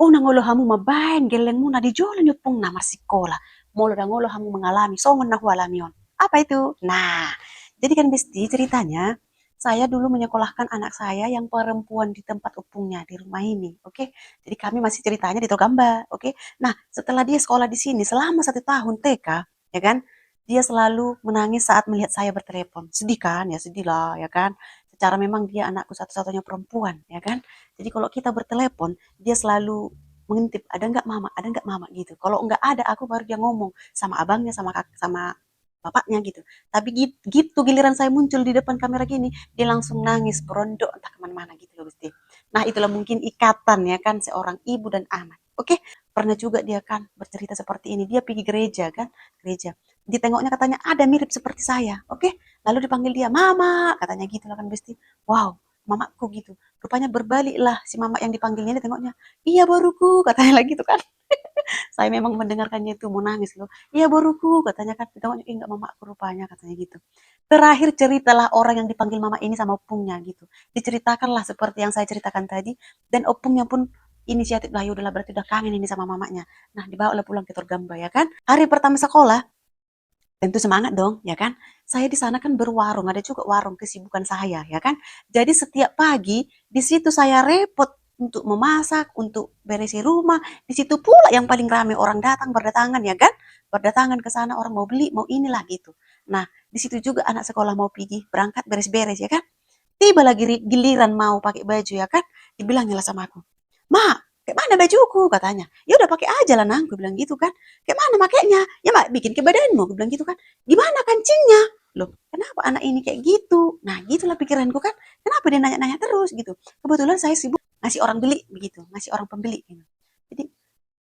Oh, nangolo hamu mabain gelengmu na dijolan pung na masikola. Molo ngolo hamu mengalami songon na alami on. Apa itu? Nah, jadi kan Besti ceritanya saya dulu menyekolahkan anak saya yang perempuan di tempat opungnya di rumah ini, oke? Jadi kami masih ceritanya di Togamba, oke? Nah, setelah dia sekolah di sini selama 1 tahun TK, ya kan? Dia selalu menangis saat melihat saya bertelepon. Sedih kan? Ya sedih lah, ya kan? Secara memang dia anakku satu-satunya perempuan, ya kan? Jadi kalau kita bertelepon, dia selalu mengintip, ada nggak mama gitu. Kalau nggak ada, aku baru dia ngomong sama abangnya, sama bapaknya gitu. Tapi gitu, giliran saya muncul di depan kamera gini, dia langsung nangis, berondok, entah kemana-mana gitu loh Gusti. Nah itulah mungkin ikatan ya kan, seorang ibu dan anak. Oke, pernah juga dia kan bercerita seperti ini. Dia pergi gereja kan, gereja. Ditengoknya katanya ada mirip seperti saya. Oke, lalu dipanggil dia, mama, katanya gitu lah kan Gusti. Wow, mamaku gitu. Rupanya berbaliklah si mama yang dipanggilnya, dia tengoknya, iya baruku, katanya lagi tuh kan. Saya memang mendengarkannya itu mau nangis loh. Iya baruku, katanya kan. Tengoknya, enggak mama aku rupanya, katanya gitu. Terakhir ceritalah orang yang dipanggil mama ini sama opungnya gitu. Diceritakanlah seperti yang saya ceritakan tadi. Dan opungnya pun inisiatif lah, ya udahlah berarti udah kangen ini sama mamanya. Nah dibawa lah pulang ke Torgamba ya kan. Hari pertama sekolah, tentu semangat dong, ya kan? Saya di sana kan berwarung, ada juga warung kesibukan saya, ya kan? Jadi setiap pagi di situ saya repot untuk memasak, untuk beresi rumah. Di situ pula yang paling ramai orang datang berdatangan, ya kan? Berdatangan ke sana orang mau beli, mau inilah gitu. Nah, di situ juga anak sekolah mau pergi berangkat beres-beres, ya kan? Tiba lagi giliran mau pakai baju, ya kan? Dibilangnya lah sama aku, "Ma, kayak mana bajuku?" katanya. "Ya udah pakai aja lah Nang," gue bilang gitu kan. "Kayak mana makainya?" "Ya mak bikin ke badanmu," gue bilang gitu kan. "Gimana kancingnya?" Loh, kenapa anak ini kayak gitu? Nah, gitulah pikiranku kan. Kenapa dia nanya-nanya terus gitu. Kebetulan saya sibuk ngasih orang beli begitu, ngasih orang pembeli gitu. Jadi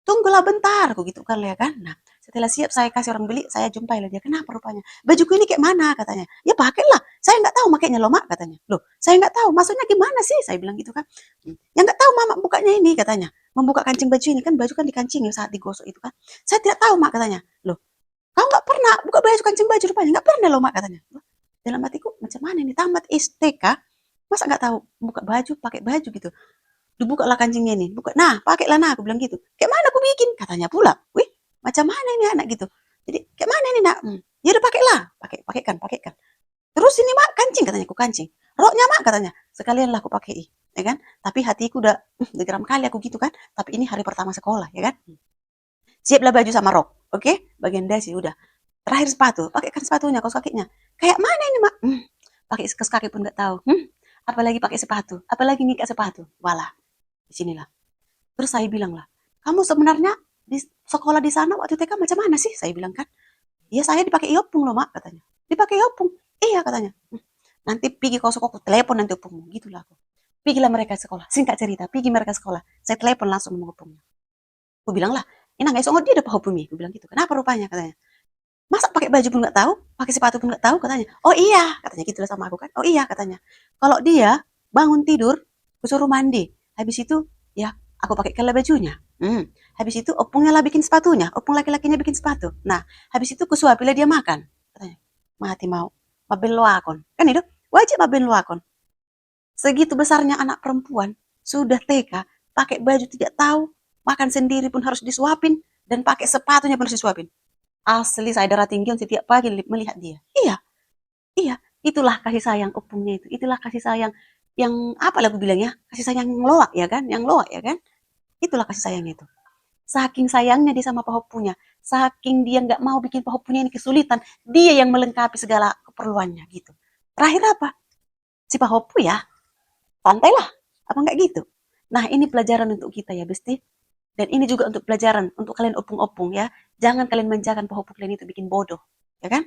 tunggulah bentar, aku gitu kan ya kan. Nah, setelah siap saya kasih orang beli, saya jumpai lah dia. Kenapa rupanya? Bajuku ini kayak mana katanya. Ya pakailah. Saya nggak tahu makainya loh mak katanya. Loh, saya nggak tahu. Maksudnya gimana sih? Saya bilang gitu kan. Ya nggak tahu mama bukanya ini katanya. Membuka kancing baju ini kan baju kan dikancing ya saat digosok itu kan. Saya tidak tahu mak katanya. Loh, kau nggak pernah buka baju kancing baju rupanya? Nggak pernah loh mak katanya. Dalam hatiku macam mana ini tamat STK masa nggak tahu buka baju pakai baju gitu. Dibuka lah kancingnya nih, buka. Nah, pakailah nah, aku bilang gitu. Kayak mana aku bikin? Katanya pula. Wih, macam mana ini anak gitu. Jadi, kayak mana ini nak? Ya udah pakailah, pakaikan, pakaikan. Terus ini mak kancing katanya, aku kancing. Roknya mak katanya, sekalian lah aku pakai, ya kan? Tapi hatiku udah geram kali aku gitu kan. Tapi ini hari pertama sekolah, ya kan? Siaplah baju sama rok, oke? Bagian dasi udah. Terakhir sepatu, pakaikan sepatunya, kaos kakinya. Kayak mana ini mak? Pakai kaos kaki pun nggak tahu. Apalagi pakai sepatu, apalagi ngikat sepatu. Walah, di sinilah. Terus saya bilang lah, kamu sebenarnya di sekolah di sana waktu TK macam mana sih? Saya bilang kan, iya saya dipakai iopung loh mak katanya. Dipakai iopung? Iya katanya. Nanti pergi kau sekolah, telepon nanti opungmu. Gitulah aku. Pergilah mereka sekolah. Singkat cerita, pergi mereka sekolah. Saya telepon langsung sama opungnya. Aku bilang lah, ini nggak esok dia udah opungnya. Aku bilang gitu. Kenapa rupanya katanya. Masa pakai baju pun nggak tahu, pakai sepatu pun nggak tahu katanya. Oh iya katanya gitu lah sama aku kan. Oh iya katanya. Kalau dia bangun tidur, aku suruh mandi. Habis itu ya aku pakai kala bajunya. Habis itu opungnya lah bikin sepatunya, opung laki-lakinya bikin sepatu. Nah, habis itu kusuapilah dia makan. Katanya, mati mau. Mabel loakon. Kan itu wajib mabel loakon. Segitu besarnya anak perempuan, sudah TK, pakai baju tidak tahu, makan sendiri pun harus disuapin, dan pakai sepatunya pun harus disuapin. Asli saya darah tinggi setiap pagi melihat dia. Iya, iya. Itulah kasih sayang opungnya itu. Itulah kasih sayang yang apa lah aku bilang ya, kasih sayang yang loak ya kan, yang loak ya kan. Itulah kasih sayangnya itu. Saking sayangnya dia sama pahopunya, saking dia nggak mau bikin pahopunya ini kesulitan, dia yang melengkapi segala keperluannya gitu. Terakhir apa? Si pahopu ya, santai lah. Apa nggak gitu? Nah ini pelajaran untuk kita ya Besti. Dan ini juga untuk pelajaran untuk kalian opung-opung ya. Jangan kalian menjakan pahopu kalian itu bikin bodoh. Ya kan?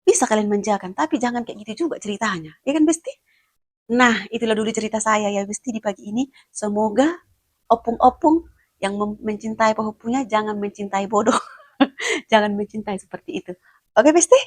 Bisa kalian menjakan, tapi jangan kayak gitu juga ceritanya. Ya kan Besti? Nah, itulah dulu cerita saya ya Besti di pagi ini. Semoga opung-opung yang mencintai pahopunya jangan mencintai bodoh. Jangan mencintai seperti itu. Oke Besti?